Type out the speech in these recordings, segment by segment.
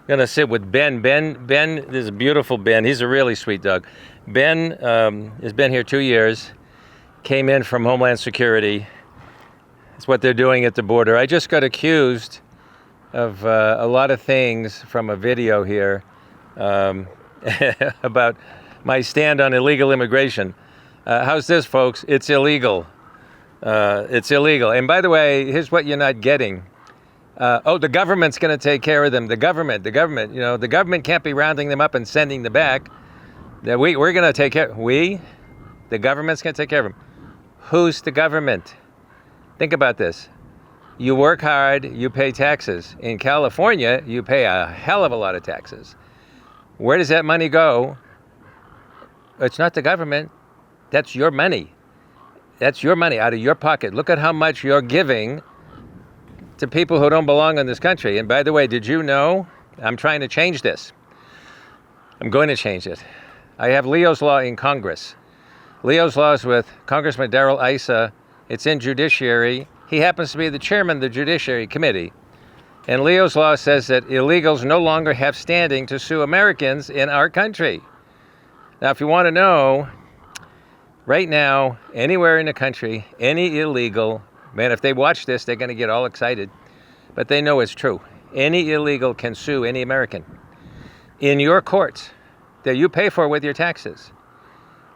Gonna sit with Ben. Ben, this is a beautiful Ben. He's a really sweet dog. Ben has been here 2 years. Came in from Homeland Security. It's what they're doing at the border. I just got accused of a lot of things from a video here about my stand on illegal immigration. How's this, folks? It's illegal. It's illegal. And by the way, here's what you're not getting. The government's going to take care of them. The government, you know, the government can't be rounding them up and sending them back. We're going to take care. The government's going to take care of them. Who's the government? Think about this. You work hard, you pay taxes. In California, you pay a hell of a lot of taxes. Where does that money go? It's not the government. That's your money. That's your money out of your pocket. Look at how much you're giving to people who don't belong in this country. And by the way, did you know I'm trying to change this? I'm going to change it. I have Leo's Law in Congress. Leo's Law is with Congressman Darrell Issa. It's in Judiciary. He happens to be the chairman of the Judiciary Committee. And Leo's Law says that illegals no longer have standing to sue Americans in our country. Now, if you want to know, right now, anywhere in the country, any illegal, man, if they watch this, they're going to get all excited. But they know it's true. Any illegal can sue any American in your courts that you pay for with your taxes.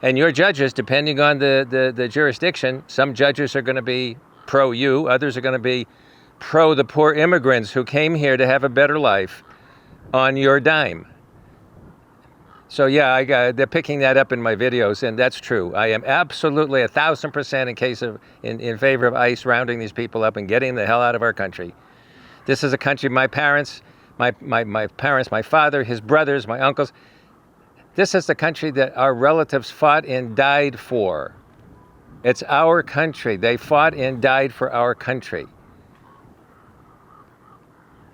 And your judges, depending on the jurisdiction, some judges are going to be pro-you, others are going to be pro the poor immigrants who came here to have a better life on your dime. So yeah, they're picking that up in my videos, and that's true. I am absolutely 1,000% in favor of ICE rounding these people up and getting the hell out of our country. This is a country my parents, my father, his brothers, my uncles. This is the country that our relatives fought and died for. It's our country. They fought and died for our country.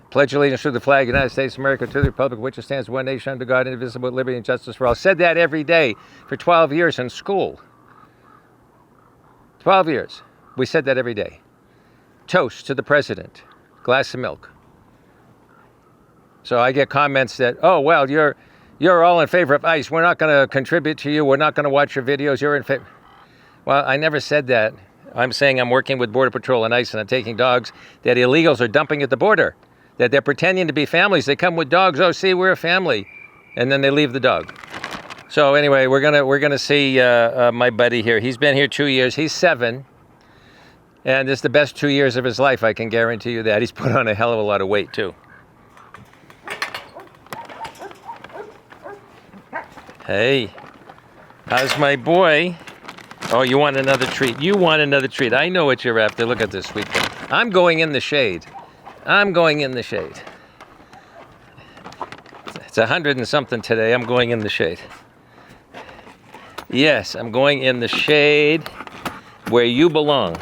Pledge allegiance to the flag of the United States of America, to the republic which stands one nation under God, indivisible, with liberty and justice for all. Said that every day for 12 years in school. 12 years. We said that every day. Toast to the president. Glass of milk. So I get comments that, oh, well, you're all in favor of ICE. We're not going to contribute to you. We're not going to watch your videos. You're in favor. Well, I never said that. I'm saying I'm working with Border Patrol and ICE, and I'm taking dogs that illegals are dumping at the border. That they're pretending to be families. They come with dogs. Oh, see, we're a family, and then they leave the dog. So anyway, we're gonna see my buddy here. He's been here 2 years. He's 7, and this is the best 2 years of his life. I can guarantee you that. He's put on a hell of a lot of weight too. Hey, how's my boy? Oh, you want another treat? You want another treat? I know what you're after. Look at this sweet thing. I'm going in the shade. I'm going in the shade. It's 100 and something today. I'm going in the shade. Yes, I'm going in the shade where you belong.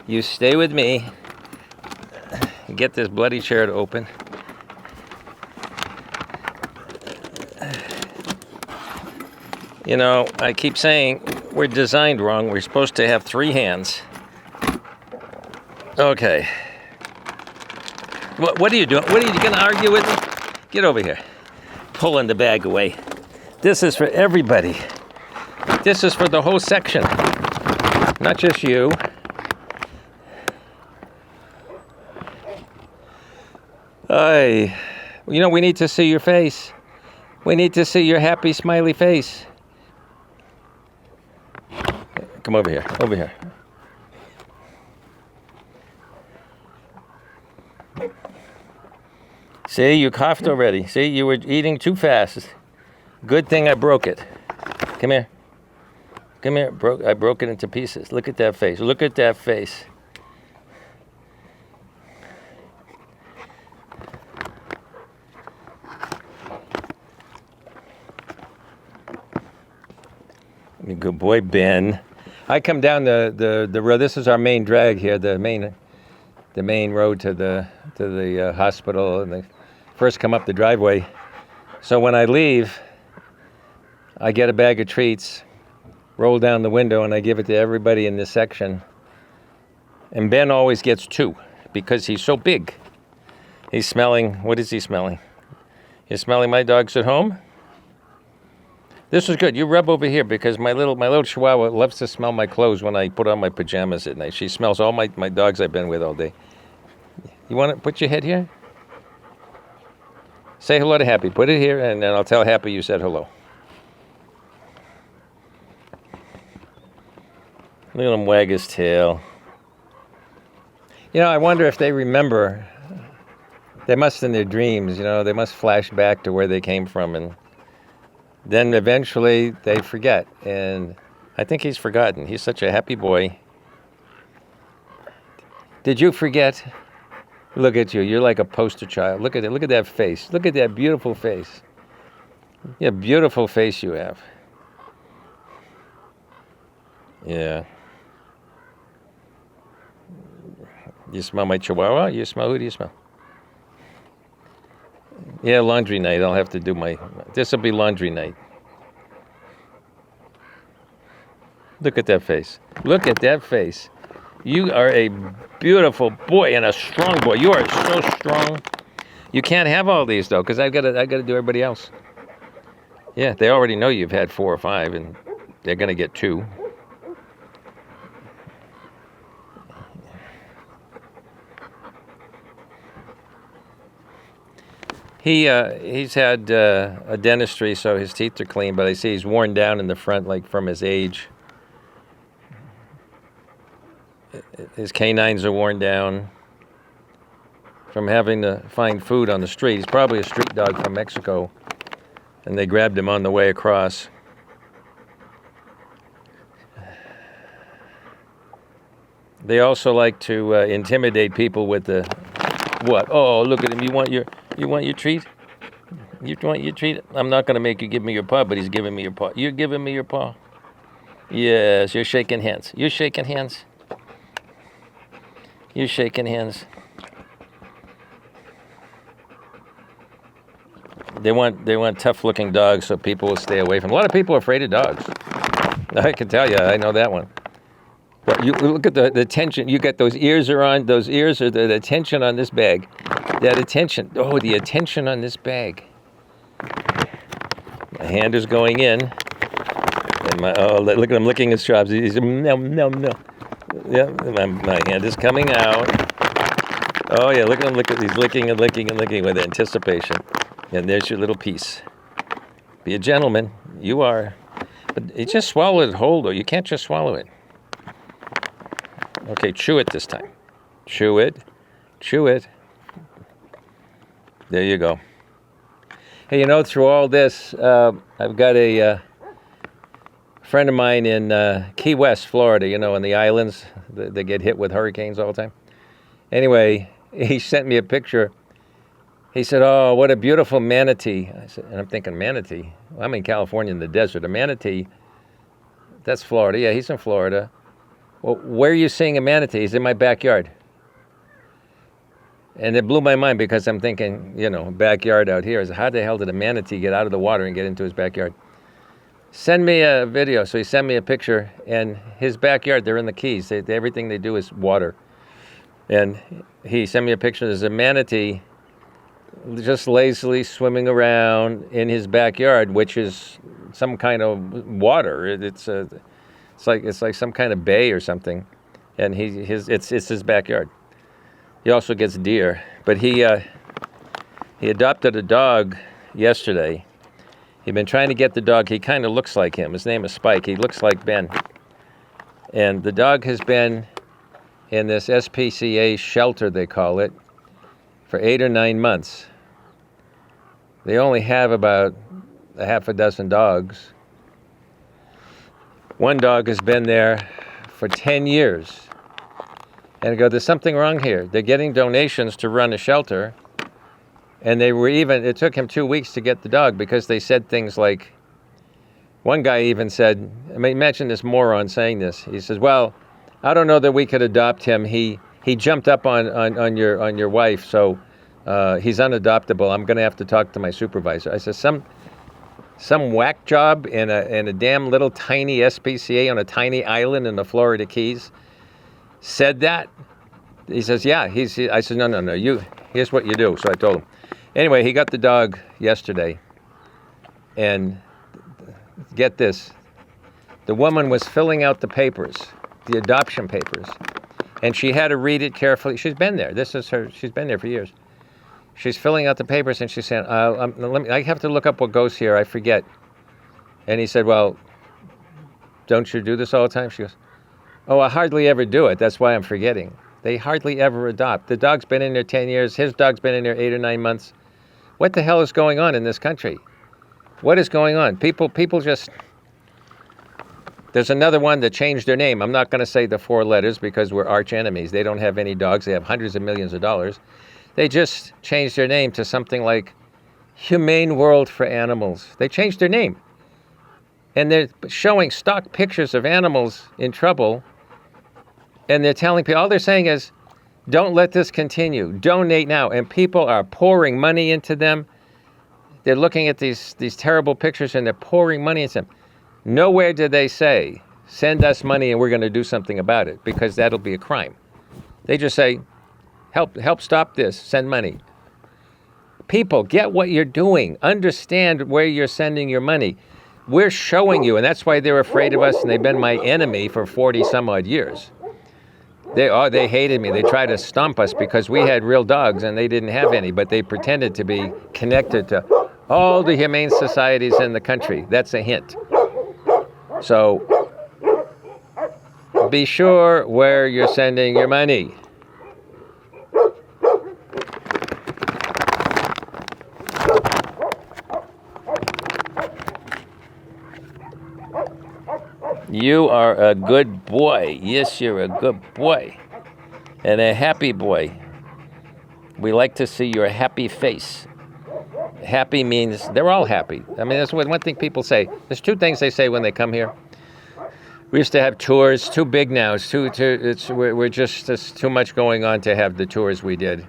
You stay with me. Get this bloody chair to open. You know, I keep saying we're designed wrong. We're supposed to have 3 hands. Okay. What are you doing? What are you going to argue with me? Get over here. Pulling the bag away. This is for everybody. This is for the whole section. Not just you. You know, we need to see your face. We need to see your happy, smiley face. Come over here. Over here. See, you coughed already. See, you were eating too fast. Good thing I broke it. Come here. Come here. I broke it into pieces. Look at that face. Look at that face. Good boy, Ben. I come down the road. This is our main drag here. The main road to the hospital, and first come up the driveway. So when I leave, I get a bag of treats, roll down the window, and I give it to everybody in this section. And Ben always gets 2 because he's so big. He's smelling, what is he smelling? You smelling my dogs at home? This is good. You rub over here because my little Chihuahua loves to smell my clothes when I put on my pajamas at night. She smells all my dogs I've been with all day. You want to put your head here? Say hello to Happy. Put it here, and then I'll tell Happy you said hello. Look at him wag his tail. You know, I wonder if they remember. They must in their dreams, you know, they must flash back to where they came from, and then eventually they forget. And I think he's forgotten. He's such a happy boy. Did you forget? Look at you. You're like a poster child. Look at it. Look at that face. Look at that beautiful face. Yeah, beautiful face you have. Yeah. You smell my Chihuahua? You smell, who do you smell? Yeah, laundry night. I'll have to do this will be laundry night. Look at that face. Look at that face. You are a beautiful boy and a strong boy. You are so strong. You can't have all these though, because I gotta do everybody else. Yeah, they already know you've had 4 or 5, and they're gonna get 2. He's had a dentistry, so his teeth are clean, but I see he's worn down in the front, like from his age. His canines are worn down from having to find food on the street. He's probably a street dog from Mexico, and they grabbed him on the way across. They also like to intimidate people with the what? Oh, look at him! You want your treat? You want your treat? I'm not going to make you give me your paw, but he's giving me your paw. You're giving me your paw. Yes, you're shaking hands. You're shaking hands. You're shaking hands. They want tough-looking dogs so people will stay away from them. A lot of people are afraid of dogs. I can tell you, I know that one. But you look at the tension. You got those ears are on. Those ears are the tension on this bag. That attention. Oh, the attention on this bag. My hand is going in. And look at him licking his chops. He's no. Yeah, my hand is coming out. Oh yeah, look at him. He's licking and licking and licking with anticipation. And there's your little piece. Be a gentleman. You are. But you just swallow it whole, though. You can't just swallow it. Okay, chew it this time. Chew it. Chew it. There you go. Hey, you know, through all this, I've got a friend of mine in Key West, Florida, you know, in the islands. They get hit with hurricanes all the time. Anyway, he sent me a picture. He said, oh, what a beautiful manatee. I said, and I'm thinking, manatee? Well, I'm in California in the desert. A manatee, that's Florida. Yeah, he's in Florida. Well, where are you seeing a manatee? He's in my backyard. And it blew my mind because I'm thinking, you know, backyard out here. How the hell did a manatee get out of the water and get into his backyard? Send me a video. So he sent me a picture, and his backyard, they're in the Keys. Everything they do is water. And he sent me a picture. There's a manatee just lazily swimming around in his backyard, which is some kind of water. It's like some kind of bay or something, and it's his backyard. He also gets deer, but he adopted a dog yesterday. He'd been trying to get the dog. He kind of looks like him. His name is Spike. He looks like Ben, and the dog has been in this SPCA shelter, they call it, for 8 or 9 months. They only have about a half a dozen dogs. One dog has been there for 10 years. And I go, there's something wrong here. They're getting donations to run a shelter. And it took him 2 weeks to get the dog because they said things like, one guy even said, I mean, imagine this moron saying this. He says, well, I don't know that we could adopt him. He jumped up on your wife, so he's unadoptable. I'm going to have to talk to my supervisor. I said, some whack job in a damn little tiny SPCA on a tiny island in the Florida Keys said that? He says, yeah. I said, no. Here's what you do. So I told him. Anyway, he got the dog yesterday, and get this, the woman was filling out the papers, the adoption papers, and she had to read it carefully. She's been there. She's been there for years. She's filling out the papers, and she's saying, I have to look up what goes here. I forget. And he said, well, don't you do this all the time? She goes, oh, I hardly ever do it. That's why I'm forgetting. They hardly ever adopt. The dog's been in there 10 years. His dog's been in there 8 or 9 months. What the hell is going on in this country? What is going on? People just... There's another one that changed their name. I'm not going to say the 4 letters because we're arch enemies. They don't have any dogs. They have hundreds of millions of dollars. They just changed their name to something like Humane World for Animals. They changed their name. And they're showing stock pictures of animals in trouble. And they're telling people, all they're saying is, don't let this continue. Donate now. And people are pouring money into them. They're looking at these terrible pictures and they're pouring money into them. Nowhere did they say, send us money and we're going to do something about it, because that'll be a crime. They just say, help stop this, send money. People, get what you're doing. Understand where you're sending your money. We're showing you, and that's why they're afraid of us, and they've been my enemy for 40 some odd years. They hated me. They tried to stomp us because we had real dogs and they didn't have any, but they pretended to be connected to all the humane societies in the country. That's a hint. So be sure where you're sending your money. You are a good boy. Yes, you're a good boy. And a happy boy. We like to see your happy face. Happy means they're all happy. I mean, that's one thing people say. There's 2 things they say when they come here. We used to have tours, too big now. It's there's too much going on to have the tours we did.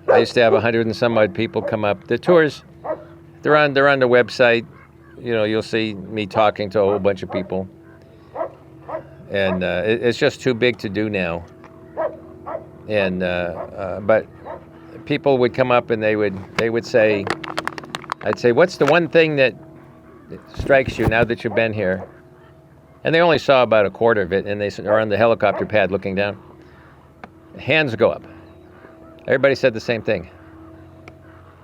I used to have 100 and some odd people come up. The tours, they're on the website. You know, you'll see me talking to a whole bunch of people. And it's just too big to do now. And but people would come up and they would say, I'd say, what's the one thing that strikes you now that you've been here? And they only saw about a quarter of it, and they are on the helicopter pad looking down. Hands go up. Everybody said the same thing.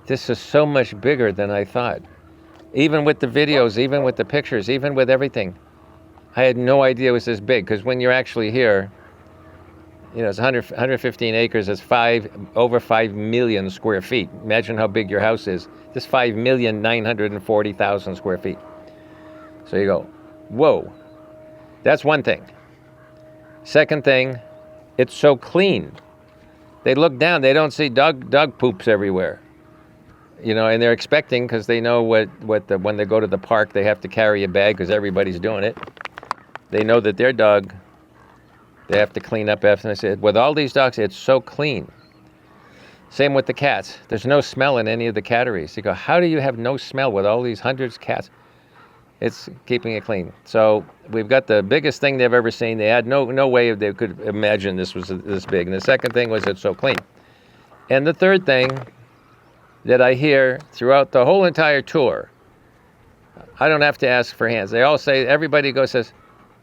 This is so much bigger than I thought. Even with the videos, even with the pictures, even with everything. I had no idea it was this big, because when you're actually here, you know, it's 115 acres, it's over 5 million square feet. Imagine how big your house is. This 5,940,000 square feet. So you go, whoa. That's one thing. Second thing, it's so clean. They look down, they don't see dog poops everywhere. You know, and they're expecting, because they know when they go to the park, they have to carry a bag because everybody's doing it. They know that their dog, they have to clean up after. And I said, with all these dogs, it's so clean. Same with the cats. There's no smell in any of the catteries. You go, how do you have no smell with all these hundreds of cats? It's keeping it clean. So we've got the biggest thing they've ever seen. They had no way they could imagine this was this big. And the second thing was it's so clean. And the third thing that I hear throughout the whole entire tour, I don't have to ask for hands. They all say, everybody says,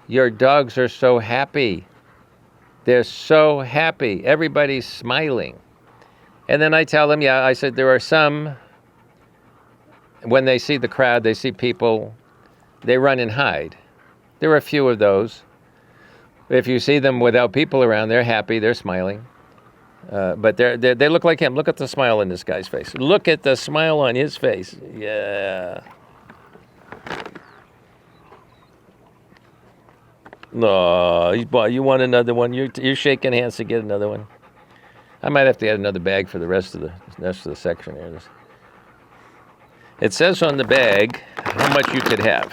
your dogs are so happy. They're so happy. Everybody's smiling. And then I tell them, I said, there are some, when they see the crowd, they see people, they run and hide. There are a few of those. If you see them without people around, they're happy, they're smiling. But they look like him. Look at the smile on this guy's face. Look at the smile on his face. Yeah. No, you want another one? You're shaking hands to get another one. I might have to get another bag for the rest of the section here. It says on the bag how much you could have.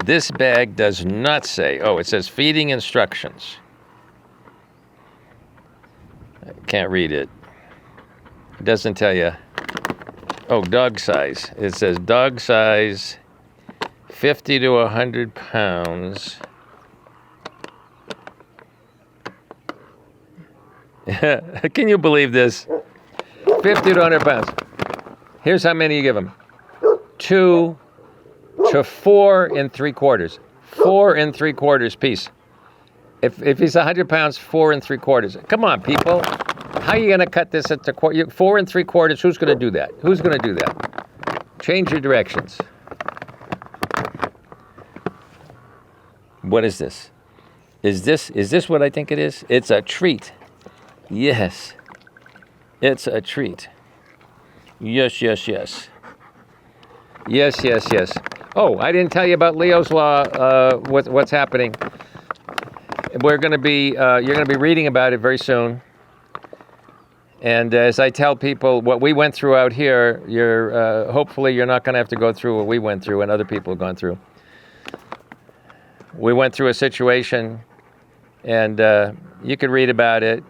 This bag does not say. Oh, it says feeding instructions. I can't read it. It doesn't tell you. Oh, dog size. It says dog size 50 to 100 pounds. Can you believe this? 50 to 100 pounds. Here's how many you give him. 2 to 4 3/4. 4 3/4 piece. If he's 100 pounds, 4 3/4. Come on, people. How are you going to cut this into 4 3/4? Who's going to do that? Who's going to do that? Change your directions. What is this? Is this what I think it is? It's a treat. Yes. It's a treat. Yes, yes, yes. Yes, yes, yes. Oh, I didn't tell you about Leo's Law, what's happening. You're going to be reading about it very soon. And as I tell people, what we went through out here, hopefully you're not going to have to go through what we went through and other people have gone through. We went through a situation, and you could read about it.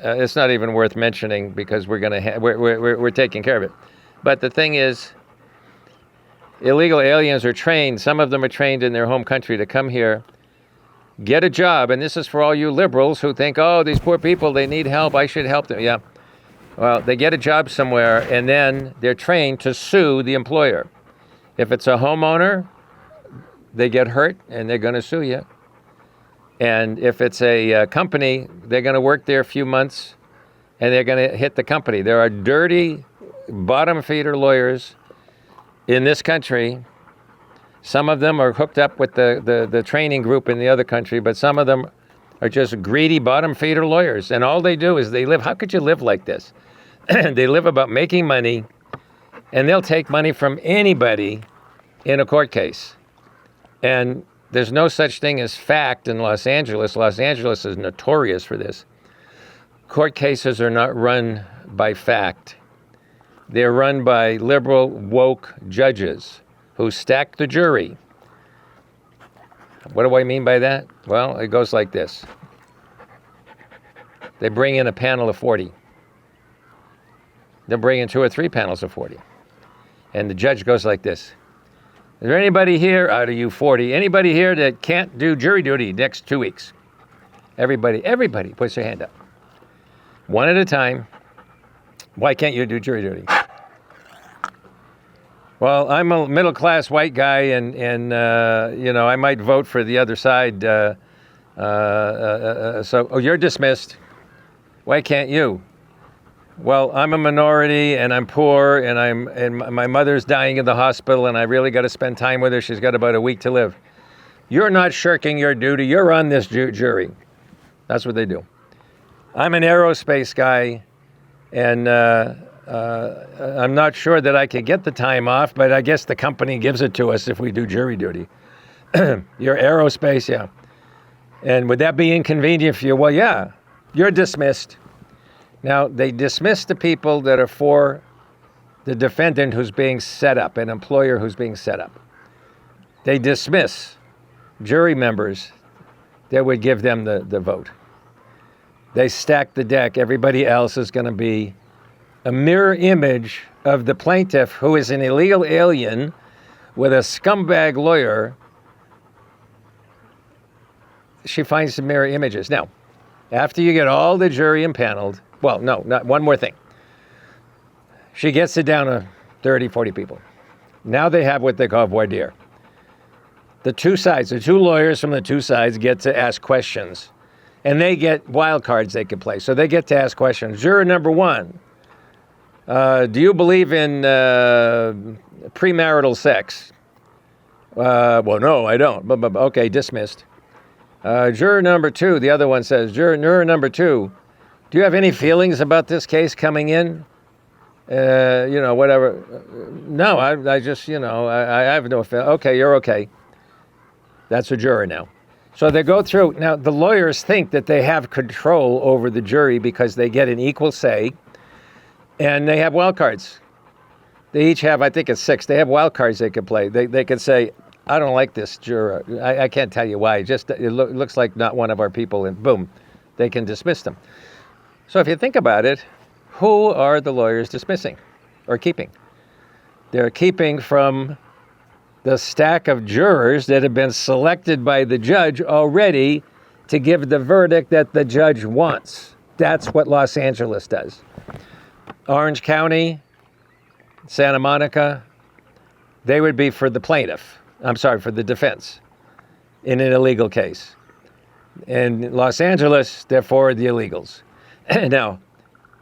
It's not even worth mentioning because we're taking care of it. But the thing is, illegal aliens are trained. Some of them are trained in their home country to come here, get a job, and this is for all you liberals who think, oh, these poor people, they need help. I should help them. Yeah. Well, they get a job somewhere, and then they're trained to sue the employer. If it's a homeowner, they get hurt, and they're going to sue you. And if it's a company, they're going to work there a few months, and they're going to hit the company. There are dirty, bottom-feeder lawyers in this country. Some of them are hooked up with the training group in the other country, but some of them are just greedy, bottom-feeder lawyers. And all they do is they live. How could you live like this? They live about making money, and they'll take money from anybody in a court case. And there's no such thing as fact in Los Angeles. Los Angeles is notorious for this. Court cases are not run by fact. They're run by liberal, woke judges who stack the jury. What do I mean by that? Well, it goes like this. They bring in a panel of 40. They'll bring in 2 or 3 panels of 40. And the judge goes like this. Is there anybody here out of you 40, anybody here that can't do jury duty next 2 weeks? Everybody puts their hand up. One at a time. Why can't you do jury duty? Well, I'm a middle-class white guy, and I might vote for the other side. So you're dismissed. Why can't you? Well, I'm a minority, and I'm poor, and my mother's dying in the hospital, and I really got to spend time with her. She's got about a week to live. You're not shirking your duty. You're on this jury. That's what they do. I'm an aerospace guy, and I'm not sure that I could get the time off, but I guess the company gives it to us if we do jury duty. You're aerospace, yeah. And would that be inconvenient for you? Well, yeah. You're dismissed. Now, they dismiss the people that are for the defendant who's being set up, an employer who's being set up. They dismiss jury members that would give them the vote. They stack the deck. Everybody else is going to be a mirror image of the plaintiff, who is an illegal alien with a scumbag lawyer. She finds the mirror images. Now, after you get all the jury impaneled, well, no, not one more thing. She gets it down to 30, 40 people. Now they have what they call voir dire. The two sides, the two lawyers from the two sides get to ask questions. And they get wild cards they can play. So they get to ask questions. Juror number 1, do you believe in premarital sex? Well, no, I don't. Okay, dismissed. Juror number 2, the other one says, juror number 2, do you have any feelings about this case coming in? Whatever. No, I just, I have no feeling. Okay, you're okay. That's a juror now. So they go through. Now, the lawyers think that they have control over the jury because they get an equal say, and they have wild cards. They each have, I think it's 6. They have wild cards they can play. They can say, I don't like this juror. I can't tell you why. It looks like not one of our people, and boom, they can dismiss them. So if you think about it, who are the lawyers dismissing or keeping? They're keeping from the stack of jurors that have been selected by the judge already to give the verdict that the judge wants. That's what Los Angeles does. Orange County, Santa Monica, they would be for the plaintiff. I'm sorry, for the defense in an illegal case. In Los Angeles, they're for the illegals. Now,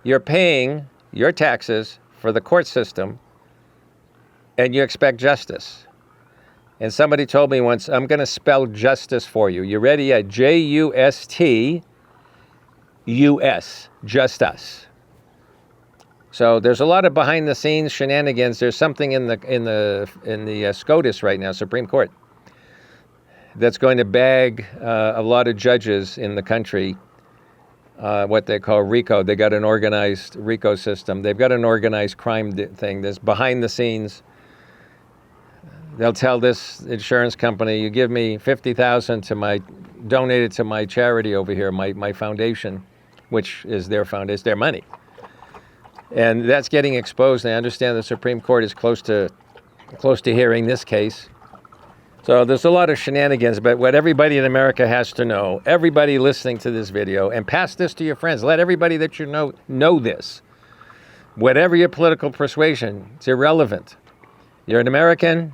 you're paying your taxes for the court system, and you expect justice. And somebody told me once, I'm going to spell justice for you. You ready? J-U-S-T-U-S, just us. So there's a lot of behind-the-scenes shenanigans. There's something in the SCOTUS right now, Supreme Court, that's going to bag a lot of judges in the country, what they call RICO. They got an organized RICO system. They've got an organized crime thing. There's behind the scenes. They'll tell this insurance company, you give me $50,000 donate it to my charity over here, my foundation, which is their foundation, it's their money. And that's getting exposed. And I understand the Supreme Court is close to hearing this case. So there's a lot of shenanigans, but what everybody in America has to know, everybody listening to this video, and pass this to your friends, let everybody that you know this. Whatever your political persuasion, it's irrelevant. You're an American,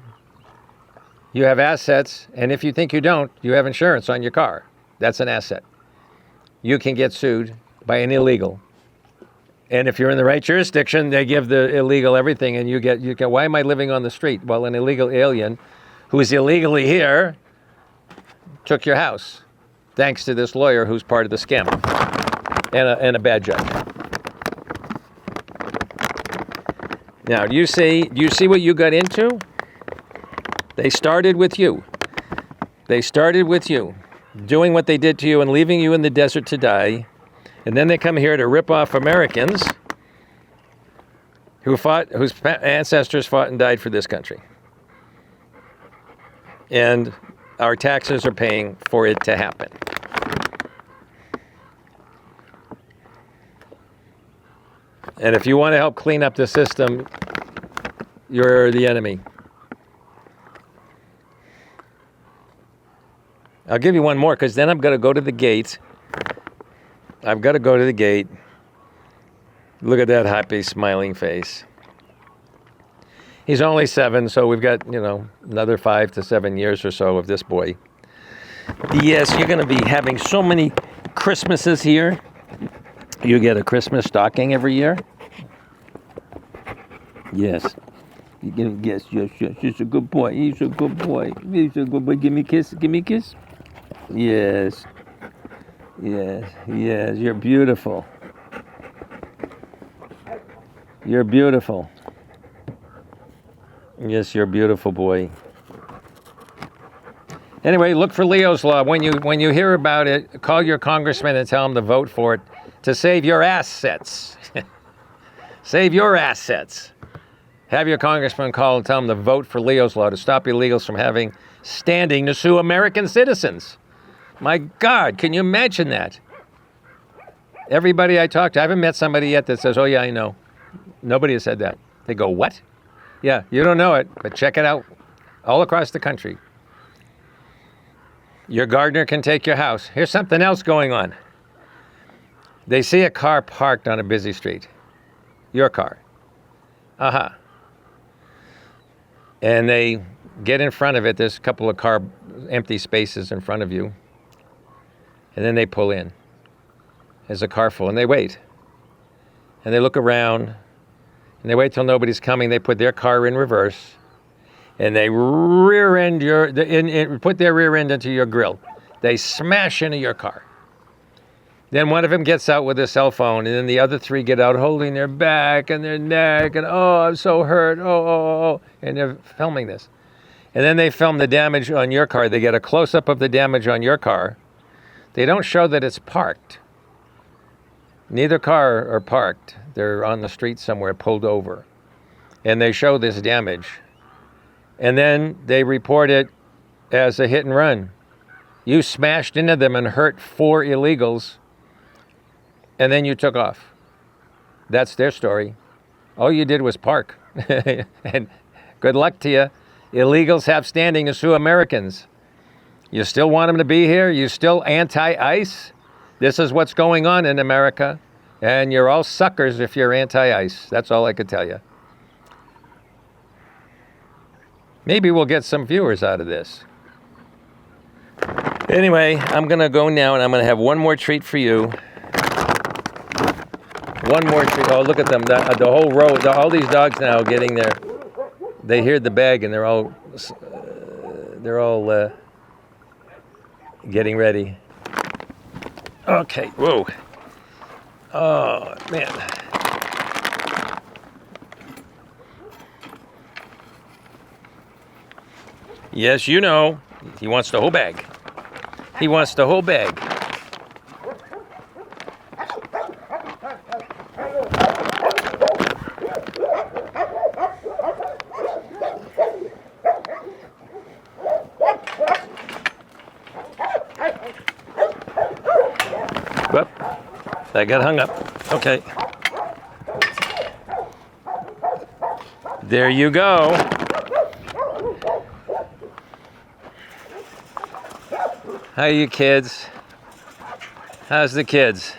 you have assets, and if you think you don't, you have insurance on your car. That's an asset. You can get sued by an illegal. And if you're in the right jurisdiction, they give the illegal everything, and you get, why am I living on the street? Well, an illegal alien who is illegally here took your house, thanks to this lawyer who's part of the scam and a bad judge. Now, do you see what you got into? They started with you. They started with you, doing what they did to you and leaving you in the desert to die. And then they come here to rip off Americans whose ancestors fought and died for this country. And our taxes are paying for it to happen. And if you want to help clean up the system, you're the enemy. I'll give you one more, because then I'm going to go to the gate. I've got to go to the gate. Look at that happy, smiling face. He's only 7, so we've got, another 5 to 7 years or so of this boy. Yes, you're going to be having so many Christmases here. You get a Christmas stocking every year. Yes. Yes. He's a good boy. He's a good boy. He's a good boy. Give me a kiss. Give me a kiss. Yes. Yes. Yes. You're beautiful. You're beautiful. Yes, you're a beautiful boy. Anyway, look for Leo's Law. When you hear about it, call your congressman and tell him to vote for it to save your assets. Save your assets. Have your congressman call and tell him to vote for Leo's Law to stop illegals from having standing to sue American citizens. My God, can you imagine that? Everybody I talk to, I haven't met somebody yet that says, oh yeah, I know. Nobody has said that. They go, what? Yeah, you don't know it, but check it out all across the country. Your gardener can take your house. Here's something else going on. They see a car parked on a busy street. Your car. And they get in front of it. There's a couple of empty spaces in front of you. And then they pull in. There's a car full, and they wait. And they look around, and they wait till nobody's coming. They put their car in reverse, and they put their rear end into your grill. They smash into your car. Then one of them gets out with a cell phone, and then the other 3 get out holding their back and their neck, and oh, I'm so hurt, oh, and they're filming this. And then they film the damage on your car. They get a close-up of the damage on your car. They don't show that it's parked. Neither car are parked. They're on the street somewhere, pulled over. And they show this damage. And then they report it as a hit and run. You smashed into them and hurt 4 illegals, and then you took off. That's their story. All you did was park. And good luck to you. Illegals have standing to sue Americans. You still want them to be here? You still anti-ICE? This is what's going on in America. And you're all suckers if you're anti-ICE. That's all I could tell you. Maybe we'll get some viewers out of this. Anyway, I'm going to go now, and I'm going to have one more treat for you. One more treat. Oh, look at them. The whole row. All these dogs now getting there. They hear the bag, and they're all getting ready. Okay. Whoa. Oh, man. Yes, you know. He wants the whole bag. He wants the whole bag. Whoop. That got hung up. Okay. There you go. How are you kids? How's the kids?